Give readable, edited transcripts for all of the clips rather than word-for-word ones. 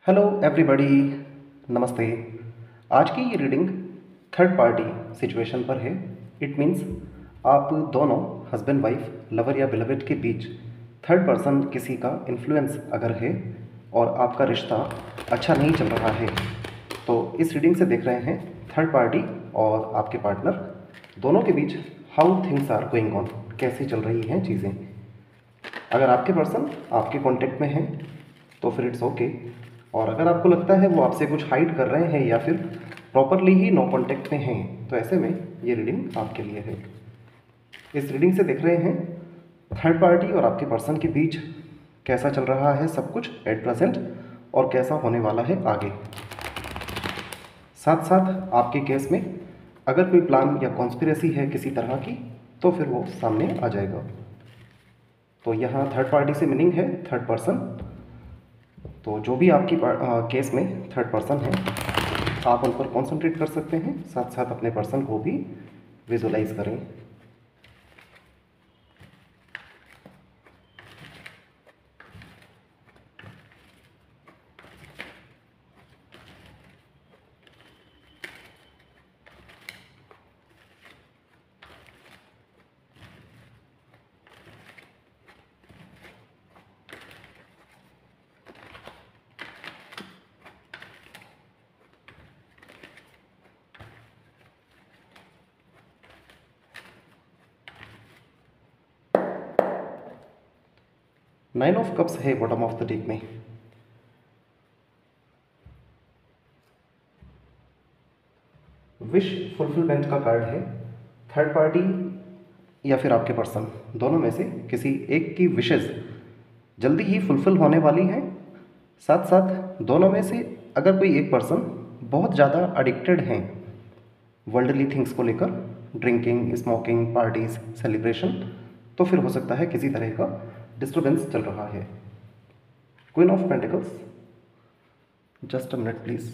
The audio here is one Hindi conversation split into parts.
हेलो एवरीबॉडी, नमस्ते। आज की ये रीडिंग थर्ड पार्टी सिचुएशन पर है। इट मीन्स आप दोनों हस्बैंड वाइफ, लवर या बिलवेड के बीच थर्ड पर्सन किसी का इन्फ्लुएंस अगर है और आपका रिश्ता अच्छा नहीं चल रहा है, तो इस रीडिंग से देख रहे हैं थर्ड पार्टी और आपके पार्टनर दोनों के बीच how things are going on, कैसी चल रही हैं चीज़ें। अगर आपके पर्सन आपके कांटेक्ट में हैं तो फिर इट्स ओके, और अगर आपको लगता है वो आपसे कुछ हाइड कर रहे हैं या फिर प्रॉपरली ही नो कांटेक्ट में हैं, तो ऐसे में ये रीडिंग आपके लिए है। इस रीडिंग से देख रहे हैं थर्ड पार्टी और आपके पर्सन के बीच कैसा चल रहा है सब कुछ एट प्रेजेंट और कैसा होने वाला है आगे। साथ साथ आपके केस में अगर कोई प्लान या कॉन्स्पिरेसी है किसी तरह की, तो फिर वो सामने आ जाएगा। तो यहाँ थर्ड पार्टी से मीनिंग है थर्ड पर्सन। तो जो भी आपकी केस में थर्ड पर्सन है, आप उन पर कॉन्सेंट्रेट कर सकते हैं, साथ साथ अपने पर्सन को भी विजुलाइज करें। नाइन ऑफ कप्स है बॉटम ऑफ द डेक में। विश फुलफिलमेंट का कार्ड है। थर्ड पार्टी या फिर आपके पर्सन, दोनों में से किसी एक की विशेस जल्दी ही फुलफिल होने वाली हैं। साथ साथ दोनों में से अगर कोई एक पर्सन बहुत ज़्यादा एडिक्टेड हैं वर्ल्डली थिंग्स को लेकर, ड्रिंकिंग, स्मोकिंग, पार्टीज, सेलिब्रेशन, तो फिर हो सकता है किसी तरह का डिस्टर्बेंस चल रहा है। Queen of pentacles, just a minute please.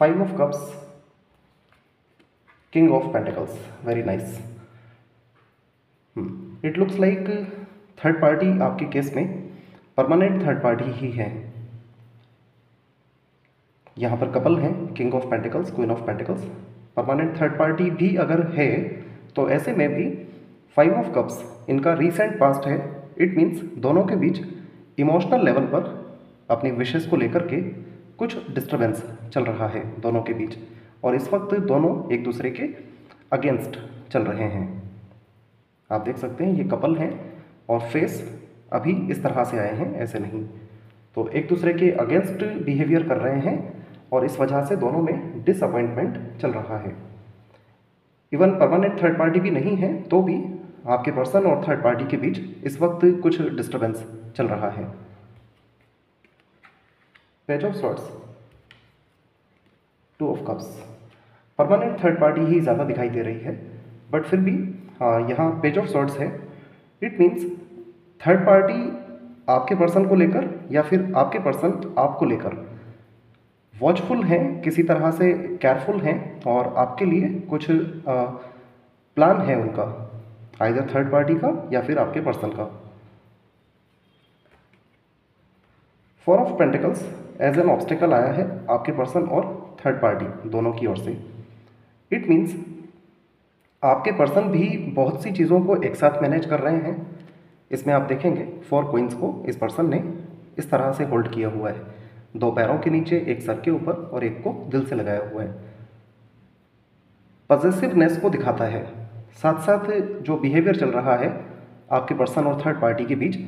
Five of cups, king of pentacles, very nice. It looks like third party आपके केस में परमानेंट थर्ड पार्टी ही है। यहाँ पर कपल है, king of pentacles, queen of pentacles. Permanent third party भी अगर है तो ऐसे में भी फाइव ऑफ कप्स इनका रीसेंट पास्ट है। इट मीन्स दोनों के बीच इमोशनल लेवल पर अपनी विशेस को लेकर के कुछ डिस्टर्बेंस चल रहा है दोनों के बीच, और इस वक्त दोनों एक दूसरे के अगेंस्ट चल रहे हैं। आप देख सकते हैं ये कपल हैं और फेस अभी इस तरह से आए हैं, ऐसे नहीं। तो एक दूसरे के अगेंस्ट बिहेवियर कर रहे हैं और इस वजह से दोनों में डिसअपॉइंटमेंट चल रहा है। इवन परमानेंट थर्ड पार्टी भी नहीं है तो भी आपके पर्सन और थर्ड पार्टी के बीच इस वक्त कुछ डिस्टर्बेंस चल रहा है। Page of swords, two of cups. Permanent third party ही ज़्यादा दिखाई दे रही है, बट फिर भी यहाँ पेज ऑफ सॉर्ड्स है। इट मीन्स थर्ड पार्टी आपके पर्सन को लेकर या फिर आपके पर्सन आपको लेकर वॉचफुल हैं, किसी तरह से केयरफुल हैं, और आपके लिए कुछ प्लान है उनका, आइदर थर्ड पार्टी का या फिर आपके पर्सन का। Four of pentacles as an obstacle आया है आपके पर्सन और थर्ड पार्टी दोनों की ओर से। इट मीन्स आपके पर्सन भी बहुत सी चीज़ों को एक साथ मैनेज कर रहे हैं। इसमें आप देखेंगे फोर क्वींस को इस पर्सन ने इस तरह से होल्ड किया हुआ है, दो पैरों के नीचे, एक सर के ऊपर और एक को दिल से लगाया हुआ है। पॉजिटिवनेस को दिखाता है। साथ साथ जो बिहेवियर चल रहा है आपके पर्सन और थर्ड पार्टी के बीच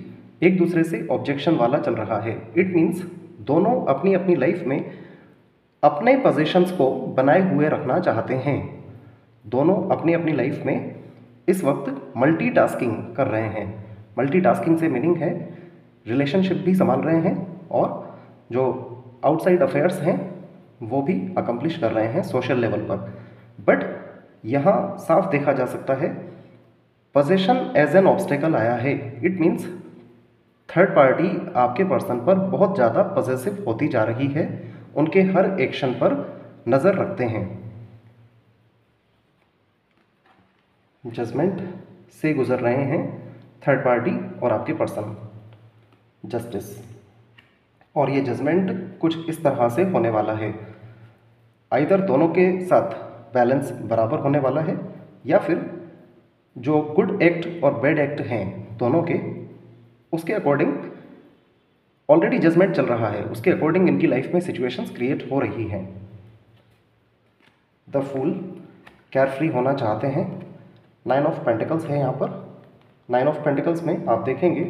एक दूसरे से ऑब्जेक्शन वाला चल रहा है। इट मीन्स दोनों अपनी अपनी लाइफ में अपने पोजीशंस को बनाए हुए रखना चाहते हैं। दोनों अपनी अपनी लाइफ में इस वक्त मल्टीटास्किंग कर रहे हैं। मल्टीटास्किंग से मीनिंग है रिलेशनशिप भी संभाल रहे हैं और जो आउटसाइड अफेयर्स हैं वो भी अकम्प्लिश कर रहे हैं सोशल लेवल पर। बट यहाँ साफ देखा जा सकता है पोजीशन एज एन ऑब्स्टेकल आया है। इट मीन्स थर्ड पार्टी आपके पर्सन पर बहुत ज़्यादा पॉसेसिव होती जा रही है, उनके हर एक्शन पर नज़र रखते हैं। जजमेंट से गुजर रहे हैं थर्ड पार्टी और आपके पर्सन, जस्टिस। और ये जजमेंट कुछ इस तरह से होने वाला है, आइदर दोनों के साथ बैलेंस बराबर होने वाला है, या फिर जो गुड एक्ट और बैड एक्ट हैं दोनों के, उसके अकॉर्डिंग ऑलरेडी जजमेंट चल रहा है, उसके अकॉर्डिंग इनकी लाइफ में सिचुएशंस क्रिएट हो रही हैं। द फूल केयर फ्री होना चाहते हैं। 9 ऑफ पेंटिकल्स है यहाँ पर। 9 ऑफ पेंटिकल्स में आप देखेंगे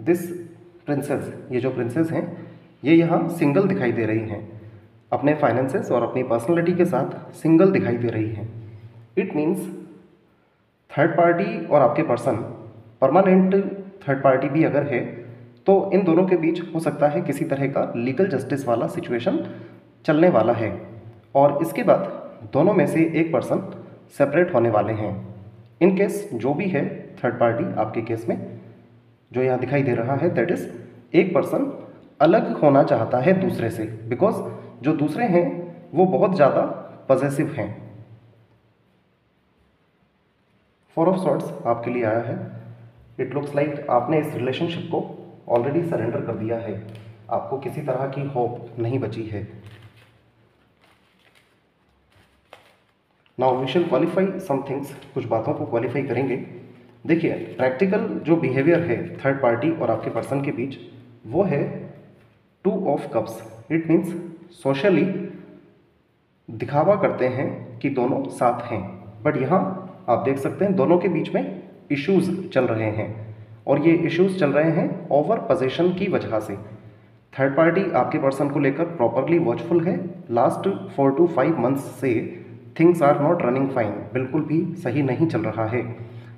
दिस प्रिंसेस, ये जो प्रिंसेस हैं ये यहाँ सिंगल दिखाई दे रही हैं, अपने फाइनेंसेस और अपनी पर्सनैलिटी के साथ सिंगल दिखाई दे रही हैं। इट मीन्स थर्ड पार्टी और आपके पर्सन, परमानेंट थर्ड पार्टी भी अगर है तो इन दोनों के बीच हो सकता है किसी तरह का लीगल जस्टिस वाला सिचुएशन चलने वाला है, और इसके बाद दोनों में से एक पर्सन सेपरेट होने वाले हैं। इन केस जो भी है थर्ड पार्टी आपके केस में जो यहाँ दिखाई दे रहा है, दैट इज़ एक पर्सन अलग होना चाहता है दूसरे से, बिकॉज जो दूसरे हैं वो बहुत ज़्यादा पॉजेसिव हैं। 4 ऑफ सॉर्ड्स आपके लिए आया है। इट लुक्स लाइक आपने इस रिलेशनशिप को ऑलरेडी सरेंडर कर दिया है, आपको किसी तरह की होप नहीं बची है। Now we shall qualify some things, कुछ बातों को क्वालिफाई करेंगे। देखिए, प्रैक्टिकल जो बिहेवियर है थर्ड पार्टी और आपके पर्सन के बीच वो है 2 of cups. It means socially दिखावा करते हैं कि दोनों साथ हैं, बट यहाँ आप देख सकते हैं दोनों के बीच में इश्यूज चल रहे हैं, और ये इश्यूज चल रहे हैं ओवर पोजीशन की वजह से। थर्ड पार्टी आपके पर्सन को लेकर प्रॉपरली वॉचफुल है। लास्ट 4 to 5 मंथ्स से things are not running fine, बिल्कुल भी सही नहीं चल रहा है।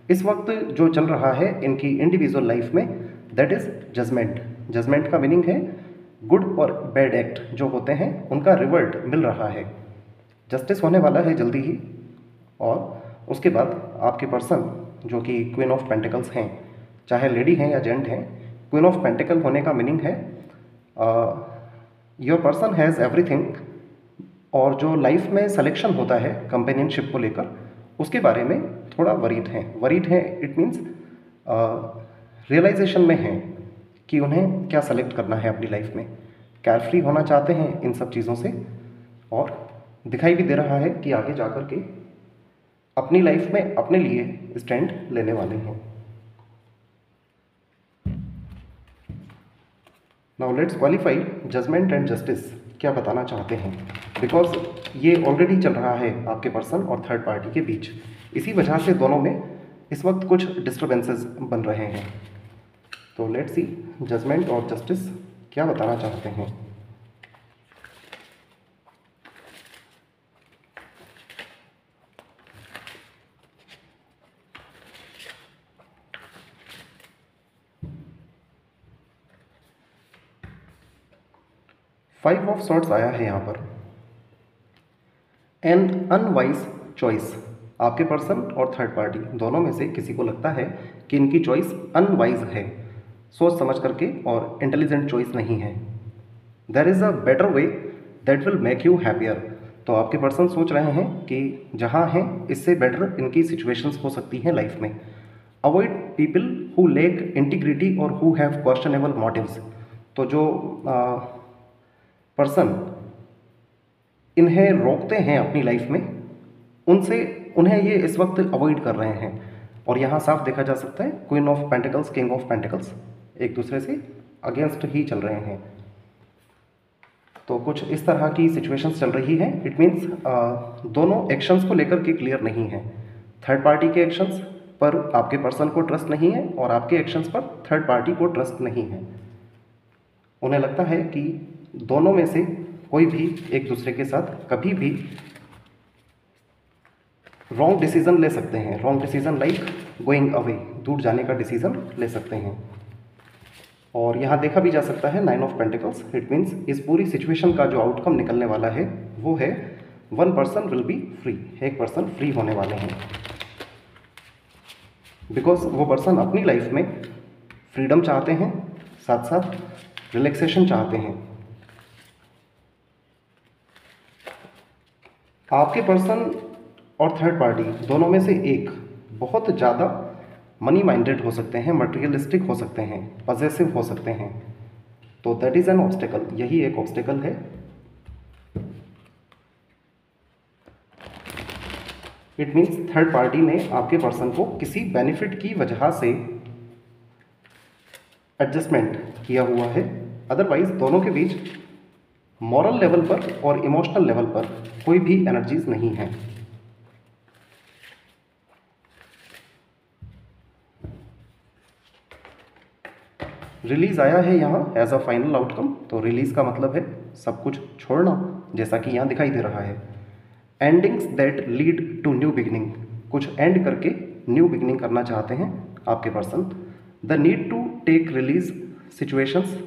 इस वक्त जो चल रहा है इनकी इंडिविजुअल लाइफ में, दैट इज़ जजमेंट। जजमेंट का मीनिंग है गुड और बैड एक्ट जो होते हैं उनका रिवर्ट मिल रहा है। जस्टिस होने वाला है जल्दी ही, और उसके बाद आपके पर्सन जो कि क्वीन ऑफ पेंटिकल्स हैं, चाहे लेडी हैं या जेंट हैं, क्वीन ऑफ पेंटिकल होने का मीनिंग है योर पर्सन हैज़ एवरीथिंग, और जो लाइफ में सिलेक्शन होता है कंपेनियनशिप को लेकर उसके बारे में थोड़ा वरीड हैं। इट मीन्स रियलाइजेशन में हैं कि उन्हें क्या सेलेक्ट करना है अपनी लाइफ में। केयर फ्री होना चाहते हैं इन सब चीज़ों से, और दिखाई भी दे रहा है कि आगे जाकर के अपनी लाइफ में अपने लिए स्टैंड लेने वाले हैं। Now let's qualify judgement and justice क्या बताना चाहते हैं, बिकॉज ये ऑलरेडी चल रहा है आपके पर्सन और थर्ड पार्टी के बीच। इसी वजह से दोनों में इस वक्त कुछ डिस्टर्बेंसेस बन रहे हैं। तो लेट्स सी जजमेंट और जस्टिस क्या बताना चाहते हैं। फाइव ऑफ सॉर्ड्स आया है यहाँ पर। एन अनवाइज चॉइस, आपके पर्सन और थर्ड पार्टी दोनों में से किसी को लगता है कि इनकी चॉइस अनवाइज है, सोच समझ करके और इंटेलिजेंट चॉइस नहीं है। There is a better way that will make you happier, तो आपके पर्सन सोच रहे हैं कि जहाँ हैं इससे बेटर इनकी सिचुएशंस हो सकती हैं लाइफ में। Avoid people who lake integrity और हु हैव क्वेश्चनेबल मोटिव्स, तो जो पर्सन इन्हें रोकते हैं अपनी लाइफ में उनसे उन्हें ये इस वक्त अवॉइड कर रहे हैं। और यहाँ साफ देखा जा सकता है queen of pentacles, king of pentacles एक दूसरे से अगेंस्ट ही चल रहे हैं। तो कुछ इस तरह की सिचुएशंस चल रही हैं। इट मीन्स दोनों एक्शंस को लेकर के क्लियर नहीं है। थर्ड पार्टी के एक्शंस पर आपके पर्सन को ट्रस्ट नहीं है, और आपके एक्शंस पर थर्ड पार्टी को ट्रस्ट नहीं है। उन्हें लगता है कि दोनों में से कोई भी एक दूसरे के साथ कभी भी रॉन्ग डिसीजन ले सकते हैं। Wrong decision like going away, दूर जाने का डिसीजन ले सकते हैं। और यहाँ देखा भी जा सकता है 9 ऑफ पेंटिकल्स। इट मीन्स इस पूरी सिचुएशन का जो आउटकम निकलने वाला है वो है one person will B free, एक पर्सन फ्री होने वाले हैं, बिकॉज वो पर्सन अपनी लाइफ में फ्रीडम चाहते हैं, साथ साथ रिलैक्सेशन चाहते हैं। आपके पर्सन और थर्ड पार्टी दोनों में से एक बहुत ज़्यादा मनी माइंडेड हो सकते हैं, मटेरियलिस्टिक हो सकते हैं, पॉसेसिव हो सकते हैं। तो दैट इज़ एन ऑब्स्टेकल, यही एक ऑब्स्टेकल है। इट मीन्स थर्ड पार्टी ने आपके पर्सन को किसी बेनिफिट की वजह से एडजस्टमेंट किया हुआ है, अदरवाइज दोनों के बीच मॉरल लेवल पर और इमोशनल लेवल पर कोई भी एनर्जीज नहीं है। रिलीज आया है यहाँ एज अ फाइनल आउटकम, तो रिलीज का मतलब है सब कुछ छोड़ना, जैसा कि यहाँ दिखाई दे रहा है। Endings that lead to new beginning, कुछ एंड करके न्यू बिगिनिंग करना चाहते हैं आपके person. The need to take release situations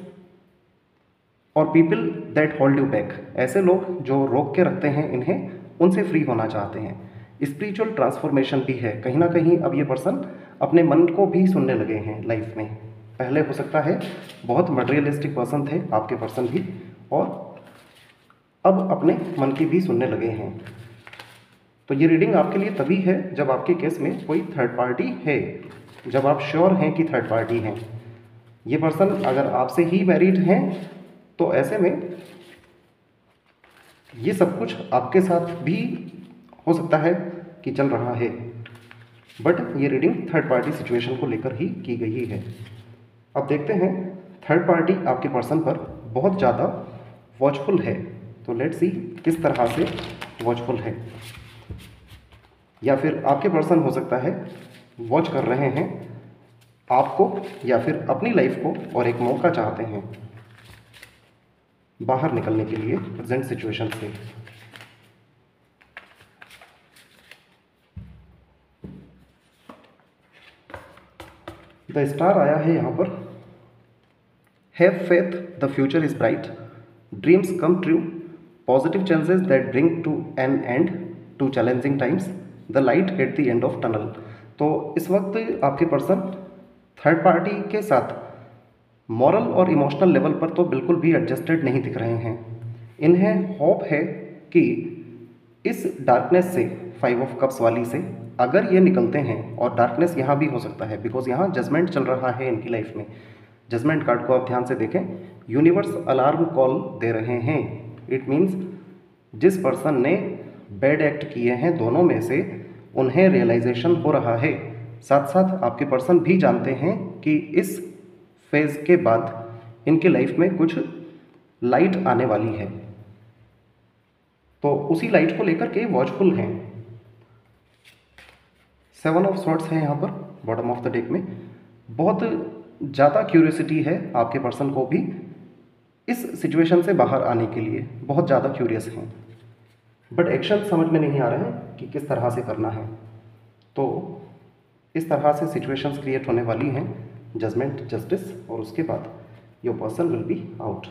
और people that hold you back, ऐसे लोग जो रोक के रखते हैं इन्हें, उनसे फ्री होना चाहते हैं। स्पिरिचुअल ट्रांसफॉर्मेशन भी है कहीं ना कहीं। अब ये पर्सन अपने मन को भी सुनने लगे हैं लाइफ में। पहले हो सकता है बहुत मटेरियलिस्टिक पर्सन थे आपके पर्सन भी, और अब अपने मन की भी सुनने लगे हैं। तो ये रीडिंग आपके लिए तभी है जब आपके केस में कोई थर्ड पार्टी है, जब आप श्योर हैं कि थर्ड पार्टी हैं। ये पर्सन अगर आपसे ही मैरिड हैं तो ऐसे में ये सब कुछ आपके साथ भी हो सकता है कि चल रहा है, बट ये रीडिंग थर्ड पार्टी सिचुएशन को लेकर ही की गई है। अब देखते हैं थर्ड पार्टी आपके पर्सन पर बहुत ज़्यादा वॉचफुल है, तो लेट्स सी किस तरह से वॉचफुल है। या फिर आपके पर्सन हो सकता है वॉच कर रहे हैं आपको या फिर अपनी लाइफ को, और एक मौका चाहते हैं बाहर निकलने के लिए प्रेजेंट सिचुएशन से। द स्टार आया है यहाँ पर। Have faith, the future is bright, dreams come true, positive chances that bring to an end to challenging times, the light at the end of tunnel. तो इस वक्त आपके पर्सन थर्ड पार्टी के साथ मॉरल और इमोशनल लेवल पर तो बिल्कुल भी एडजस्टेड नहीं दिख रहे हैं। इन्हें होप है कि इस डार्कनेस से, 5 ऑफ कप्स वाली से अगर ये निकलते हैं, और डार्कनेस यहाँ भी हो सकता है बिकॉज यहाँ जजमेंट चल रहा है इनकी लाइफ में। जजमेंट कार्ड को आप ध्यान से देखें, यूनिवर्स अलार्म कॉल दे रहे हैं। इट मीन्स जिस पर्सन ने बैड एक्ट किए हैं दोनों में से, उन्हें रियलाइजेशन हो रहा है। साथ साथ आपके पर्सन भी जानते हैं कि इस फेज़ के बाद इनके लाइफ में कुछ लाइट आने वाली है, तो उसी लाइट को लेकर के वॉचफुल हैं। 7 ऑफ स्वॉर्ड्स है यहाँ पर बॉटम ऑफ द डेक में। बहुत ज़्यादा क्यूरियोसिटी है आपके पर्सन को भी इस सिचुएशन से बाहर आने के लिए, बहुत ज़्यादा क्यूरियस हैं, बट एक्शन समझ में नहीं आ रहे हैं कि किस तरह से करना है। तो इस तरह से सिचुएशंस क्रिएट होने वाली हैं, जजमेंट, जस्टिस, और उसके बाद your person will be out.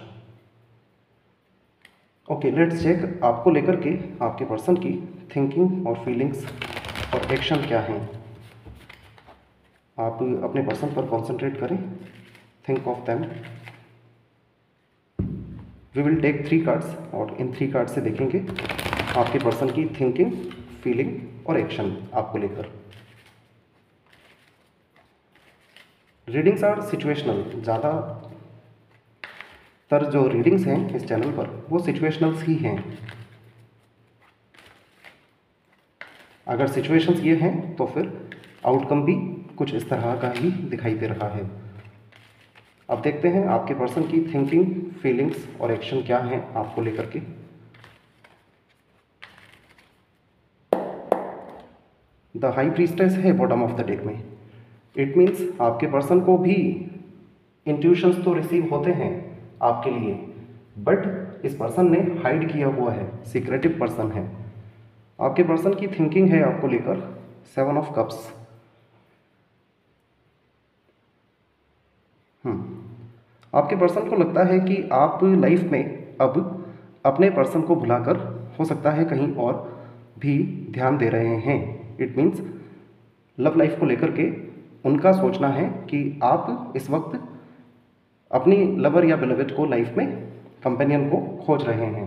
Okay, let's check आपको लेकर के आपके पर्सन की थिंकिंग और फीलिंग्स और एक्शन क्या हैं। आप अपने पर्सन पर कॉन्सेंट्रेट करें, think of them. We will take 3 cards, और इन 3 कार्ड से देखेंगे आपके पर्सन की थिंकिंग, फीलिंग और एक्शन आपको लेकर। रीडिंग्स आर सिचुएशनल, ज़्यादातर जो रीडिंग्स हैं इस चैनल पर वो सिचुएशनल्स ही हैं। अगर सिचुएशंस ये हैं तो फिर आउटकम भी कुछ इस तरह का ही दिखाई दे रहा है। अब देखते हैं आपके पर्सन की थिंकिंग, फीलिंग्स और एक्शन क्या हैं आपको लेकर के। द हाई प्रीस्टेस है बॉटम ऑफ द डेक में। इट मीन्स आपके पर्सन को भी इंट्यूशंस तो रिसीव होते हैं आपके लिए, बट इस पर्सन ने हाइड किया हुआ है, सीक्रेटिव पर्सन है। आपके पर्सन की थिंकिंग है आपको लेकर 7 ऑफ कप्स। आपके पर्सन को लगता है कि आप लाइफ में अब अपने पर्सन को भुलाकर हो सकता है कहीं और भी ध्यान दे रहे हैं। इट मीन्स लव लाइफ को लेकर के उनका सोचना है कि आप इस वक्त अपनी लवर या बिलवेड को लाइफ में, कंपेनियन को खोज रहे हैं।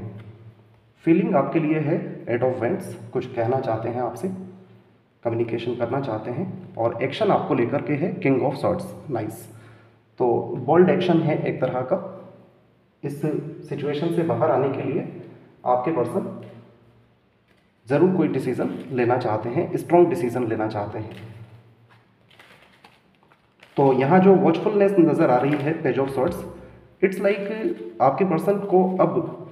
फीलिंग आपके लिए है 8 ऑफ वेंट्स, कुछ कहना चाहते हैं आपसे। कम्युनिकेशन करना चाहते हैं, और एक्शन आपको लेकर के है किंग ऑफ सॉर्ड्स। नाइस। तो बोल्ड एक्शन है एक तरह का। इस सिचुएशन से बाहर आने के लिए आपके पर्सन ज़रूर कोई डिसीज़न लेना चाहते हैं, स्ट्रॉन्ग डिसीज़न लेना चाहते हैं। तो यहाँ जो वॉचफुलनेस नज़र आ रही है, page of swords, it's like आपके पर्सन को अब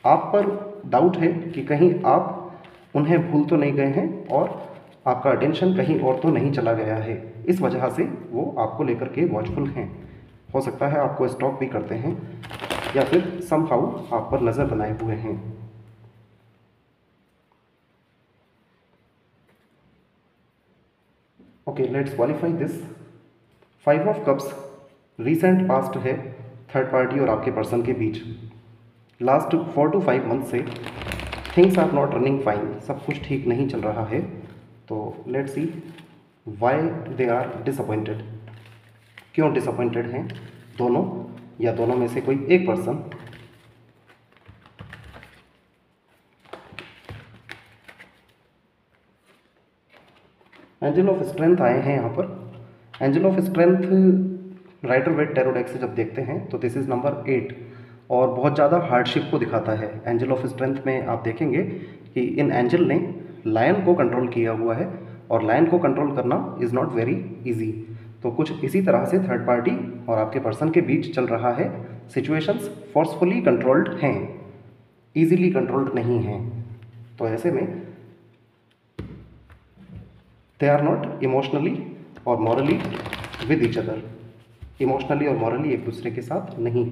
आप पर डाउट है कि कहीं आप उन्हें भूल तो नहीं गए हैं और आपका अटेंशन कहीं और तो नहीं चला गया है। इस वजह से वो आपको लेकर के वॉचफुल हैं। हो सकता है आपको स्टॉक भी करते हैं या फिर समहाउ आप पर नज़र बनाए हुए हैं। Okay, let's qualify this. 5 of cups recent past है थर्ड पार्टी और आपके पर्सन के बीच। लास्ट 4 to 5 मंथ से things are not running fine, सब कुछ ठीक नहीं चल रहा है। तो let's see why they are disappointed. क्यों डिसअपॉइंटेड हैं दोनों, या दोनों में से कोई एक पर्सन। एंजल ऑफ स्ट्रेंथ आए हैं यहाँ पर। Angel of strength Rider Waite tarot deck से जब देखते हैं तो दिस इज़ नंबर 8 और बहुत ज़्यादा हार्डशिप को दिखाता है। एंजल ऑफ स्ट्रेंथ में आप देखेंगे कि इन एंजल ने लायन को कंट्रोल किया हुआ है, और लायन को कंट्रोल करना इज़ नॉट वेरी इजी। तो कुछ इसी तरह से थर्ड पार्टी और आपके पर्सन के बीच चल रहा है। सिचुएशंस फोर्सफुली कंट्रोल्ड हैं, ईजिली कंट्रोल्ड नहीं हैं। तो ऐसे में दे आर नॉट इमोशनली और morally with each other. Emotionally और मॉरली एक दूसरे के साथ नहीं।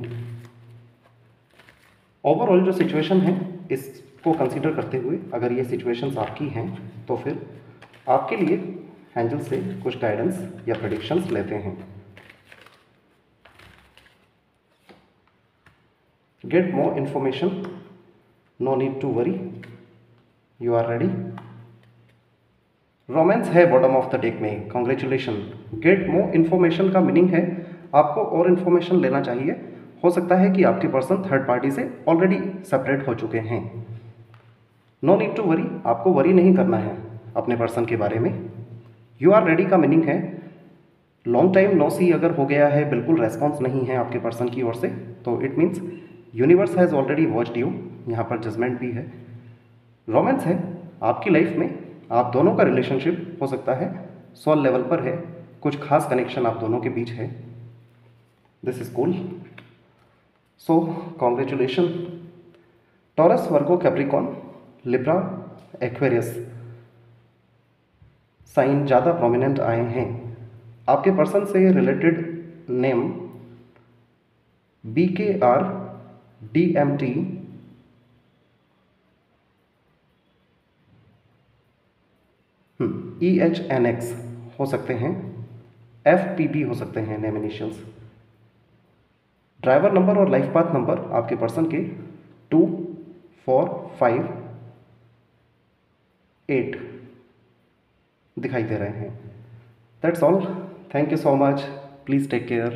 ओवरऑल जो सिचुएशन है इसको कंसीडर करते हुए अगर ये सिचुएशंस आपकी हैं तो फिर आपके लिए एंजल से कुछ गाइडेंस या प्रेडिक्शंस लेते हैं। Get more information, no need to worry, you are ready. Romance है बॉटम ऑफ द डेक में, कॉन्ग्रेचुलेशन। गेट मोर इन्फॉर्मेशन का मीनिंग है आपको और इन्फॉर्मेशन लेना चाहिए। हो सकता है कि आपके पर्सन थर्ड पार्टी से ऑलरेडी सेपरेट हो चुके हैं। नो नीड टू वरी, आपको वरी नहीं करना है अपने पर्सन के बारे में। यू आर रेडी का मीनिंग है लॉन्ग टाइम नो सी अगर हो गया है, बिल्कुल रेस्पॉन्स नहीं है आपके पर्सन की ओर से, तो it means universe has already watched you. यहाँ पर जजमेंट भी है। रोमांस है आपकी लाइफ में, आप दोनों का रिलेशनशिप हो सकता है सोल लेवल पर है, कुछ खास कनेक्शन आप दोनों के बीच है। This is cool. So congratulation. Taurus, Virgo, Capricorn, Libra, Aquarius sign ज़्यादा प्रोमिनेंट आए हैं। आपके पर्सन से related name BKR, DMT, EHNX हो सकते हैं, FPP हो सकते हैं नेम इनिशियल्स। ड्राइवर नंबर और लाइफ पाथ नंबर आपके पर्सन के 2, 4, 5, 8 दिखाई दे रहे हैं। That's all. Thank you so much. Please take care.